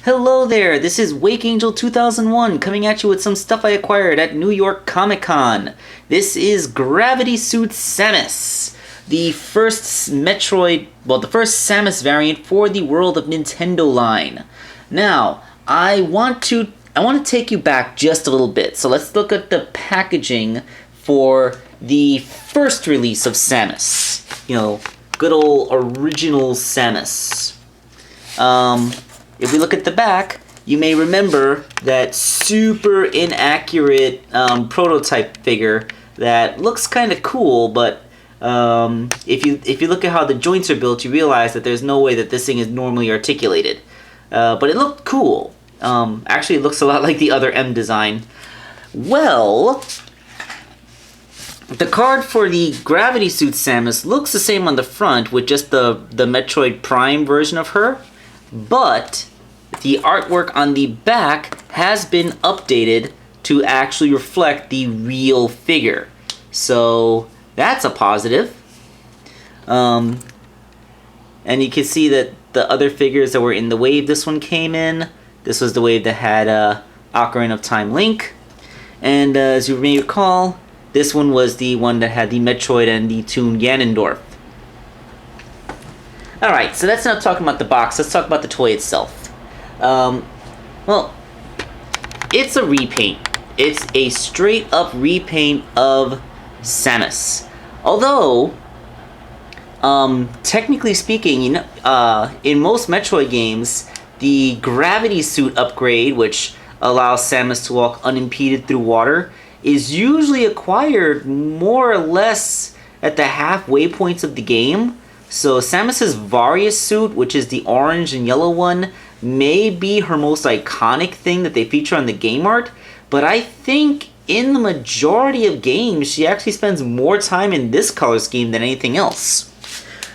Hello there, this is Wakeangel2K1 coming at you with some stuff I acquired at New York Comic Con. This is Gravity Suit Samus, the first Metroid, well, the first Samus variant for the World of Nintendo line. Now, I want to take you back just a little bit, so let's look at the packaging for the first release of Samus. You know, good old original Samus. If we look at the back, you may remember that super inaccurate prototype figure that looks kind of cool, but if you look at how the joints are built, you realize that there's no way that this thing is normally articulated. But it looked cool. Actually, it looks a lot like the other M design. Well, the card for the Gravity Suit Samus looks the same on the front with just the Metroid Prime version of her, but the artwork on the back has been updated to actually reflect the real figure. So that's a positive. And you can see that the other figures that were in the wave this one came in. This was the wave that had Ocarina of Time Link. And as you may recall, this one was the one that had the Metroid and the Toon Ganondorf. Alright, so that's not talking about the box, let's talk about the toy itself. Well, it's a repaint. It's a straight up repaint of Samus. Although, technically speaking, you know, in most Metroid games, the gravity suit upgrade, which allows Samus to walk unimpeded through water, is usually acquired more or less at the halfway points of the game. So Samus's Varia suit, which is the orange and yellow one, may be her most iconic thing that they feature on the game art, but I think in the majority of games, she actually spends more time in this color scheme than anything else.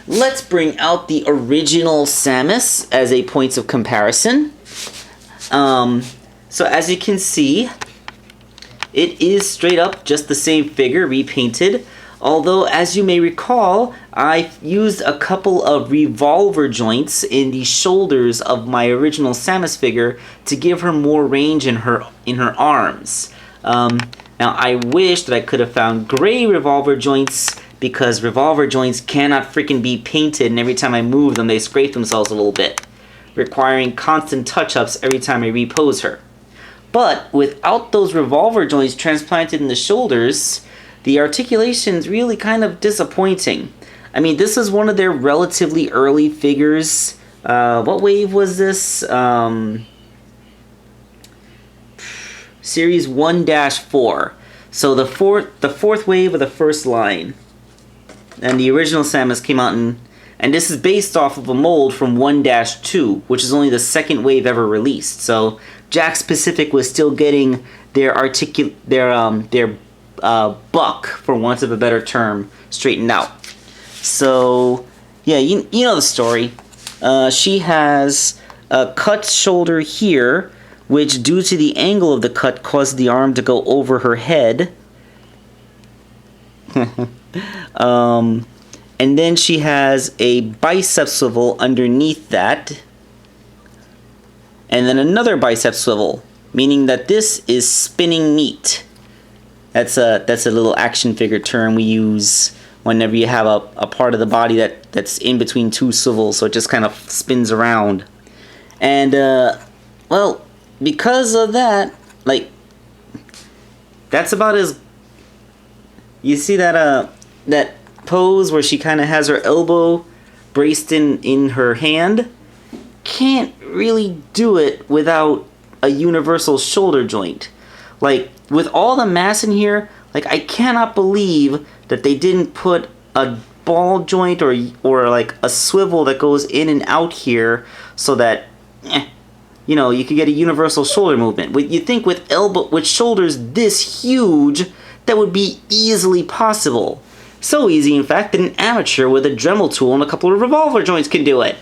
Let's bring out the original Samus as a points of comparison. So as you can see, it is straight up just the same figure repainted. Although, as you may recall, I used a couple of revolver joints in the shoulders of my original Samus figure to give her more range in her arms. Now, I wish that I could have found gray revolver joints, because revolver joints cannot freaking be painted, and every time I move them, they scrape themselves a little bit, requiring constant touch-ups every time I repose her. But without those revolver joints transplanted in the shoulders, the articulation's really kind of disappointing. I mean, this is one of their relatively early figures. What wave was this? Series 1-4. So the fourth wave of the first line. And the original Samus came out in... And this is based off of a mold from 1-2, which is only the second wave ever released. So Jakks Pacific was still getting their buck, for want of a better term, straightened out. So, yeah, you know the story. She has a cut shoulder here, which, due to the angle of the cut, caused the arm to go over her head. And then she has a bicep swivel underneath that. And then another bicep swivel, meaning that this is spinning meat. That's a little action figure term we use whenever you have a part of the body that's in between two swivels, so it just kind of spins around. And, well, because of that, like, that's about as... You see that, that pose where she kind of has her elbow braced in her hand? Can't really do it without a universal shoulder joint. Like, with all the mass in here, like, I cannot believe that they didn't put a ball joint or like a swivel that goes in and out here so that, you know, you could get a universal shoulder movement. You think with shoulders this huge, that would be easily possible. So easy, in fact, that an amateur with a Dremel tool and a couple of revolver joints can do it.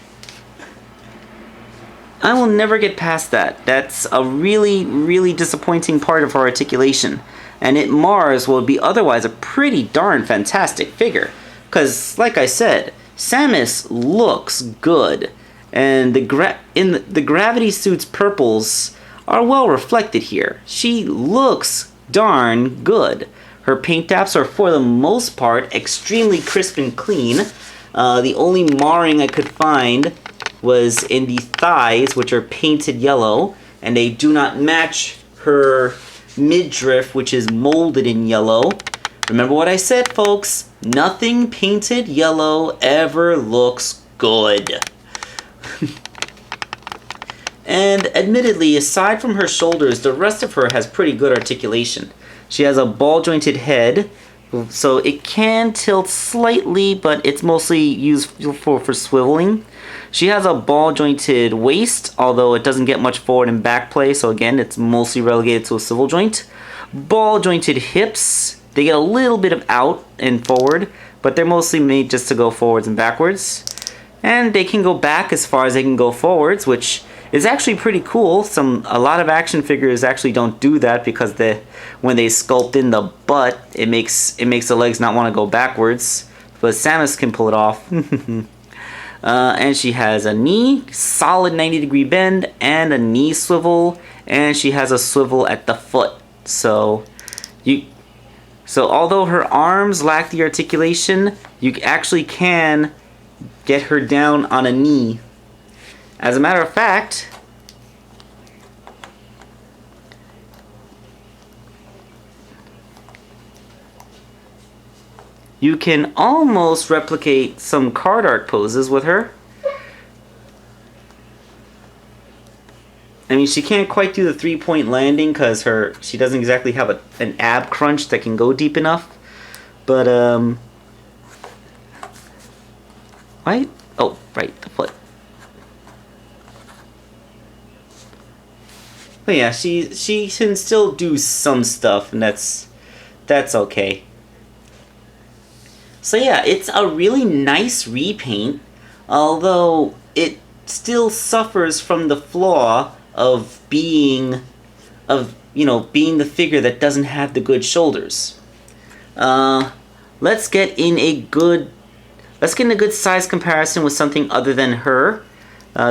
I will never get past that. That's a really, really disappointing part of her articulation. And it mars what would be otherwise a pretty darn fantastic figure. Because, like I said, Samus looks good. And the gravity suit's purples are well reflected here. She looks darn good. Her paint apps are for the most part extremely crisp and clean. The only marring I could find was in the thighs, which are painted yellow, and they do not match her midriff, which is molded in yellow. Remember what I said, folks. Nothing painted yellow ever looks good. And admittedly, aside from her shoulders, the rest of her has pretty good articulation. She has a ball-jointed head, so it can tilt slightly, but it's mostly used for swiveling. She has a ball-jointed waist, although it doesn't get much forward and back play, so again, it's mostly relegated to a swivel joint. Ball-jointed hips. They get a little bit of out and forward, but they're mostly made just to go forwards and backwards. And they can go back as far as they can go forwards, which is actually pretty cool. A lot of action figures actually don't do that because when they sculpt in the butt, it makes the legs not want to go backwards. But Samus can pull it off. And she has a knee, solid 90-degree bend, and a knee swivel, and she has a swivel at the foot. So although her arms lack the articulation, you actually can get her down on a knee. As a matter of fact, you can almost replicate some card art poses with her. I mean, she can't quite do the three-point landing because she doesn't exactly have an ab crunch that can go deep enough. But, right? Oh, right, the foot. But yeah, she can still do some stuff, and that's okay. So yeah, it's a really nice repaint, although it still suffers from the flaw of being the figure that doesn't have the good shoulders. Let's get in a good size comparison with something other than her,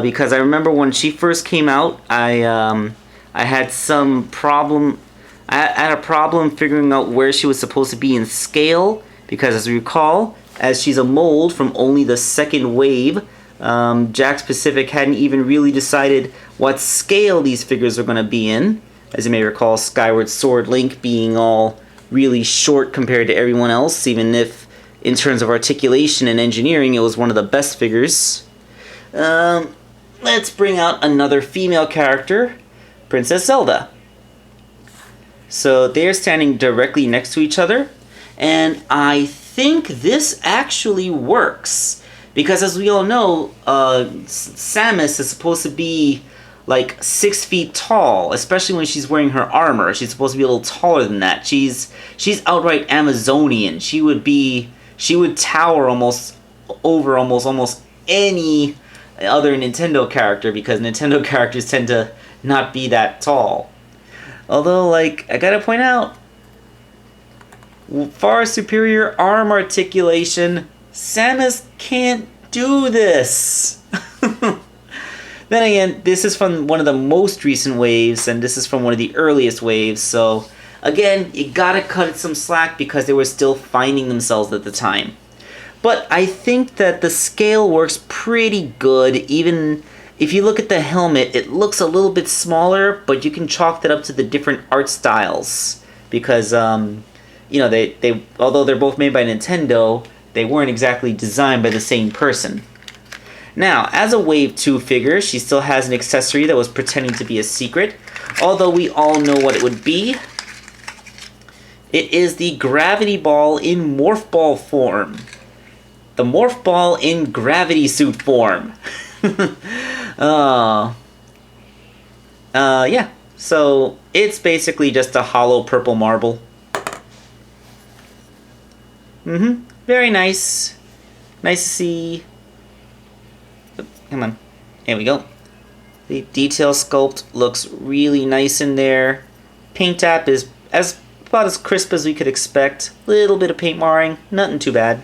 because I remember when she first came out, I had some problem. I had a problem figuring out where she was supposed to be in scale, because as we recall, as she's a mold from only the second wave, Jakks Pacific hadn't even really decided what scale these figures are going to be in. As you may recall, Skyward Sword Link being all really short compared to everyone else, even if in terms of articulation and engineering it was one of the best figures. Let's bring out another female character, Princess Zelda. So they're standing directly next to each other, and I think this actually works. Because as we all know, Samus is supposed to be like 6 feet tall, especially when she's wearing her armor. She's supposed to be a little taller than that. She's outright Amazonian. She would tower almost over almost any other Nintendo character, because Nintendo characters tend to not be that tall. Although, like, I gotta point out, far superior arm articulation, Samus can't do this. Then again, this is from one of the most recent waves, and this is from one of the earliest waves, so again, you gotta cut it some slack because they were still finding themselves at the time. But I think that the scale works pretty good. Even if you look at the helmet, it looks a little bit smaller, but you can chalk that up to the different art styles, because they although they're both made by Nintendo, they weren't exactly designed by the same person. Now, as a Wave 2 figure, she still has an accessory that was pretending to be a secret, although we all know what it would be. It is the Gravity Ball in Morph Ball form. The Morph Ball in Gravity Suit form. Yeah, so it's basically just a hollow purple marble. Very nice. Nice to see. Come on. There we go. The detail sculpt looks really nice in there. Paint app is about as crisp as we could expect. Little bit of paint marring. Nothing too bad.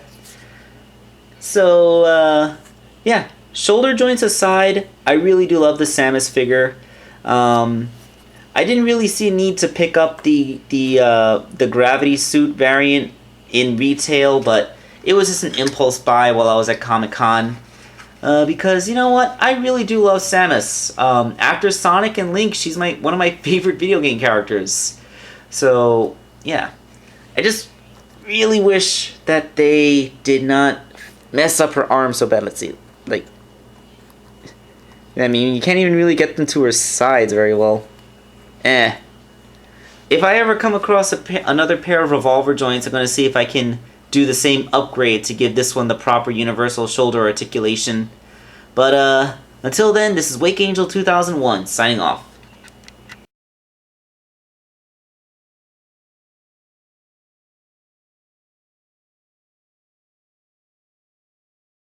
So, yeah. shoulder joints aside, I really do love the Samus figure. I didn't really see a need to pick up the gravity suit variant in retail, but it was just an impulse buy while I was at Comic-Con. Because, you know what, I really do love Samus. After Sonic and Link, she's one of my favorite video game characters. So, yeah. I just really wish that they did not mess up her arm so bad. Let's see. Like, I mean, you can't even really get them to her sides very well. If I ever come across another pair of revolver joints, I'm going to see if I can do the same upgrade to give this one the proper universal shoulder articulation. But until then, this is Wakeangel2K1 signing off.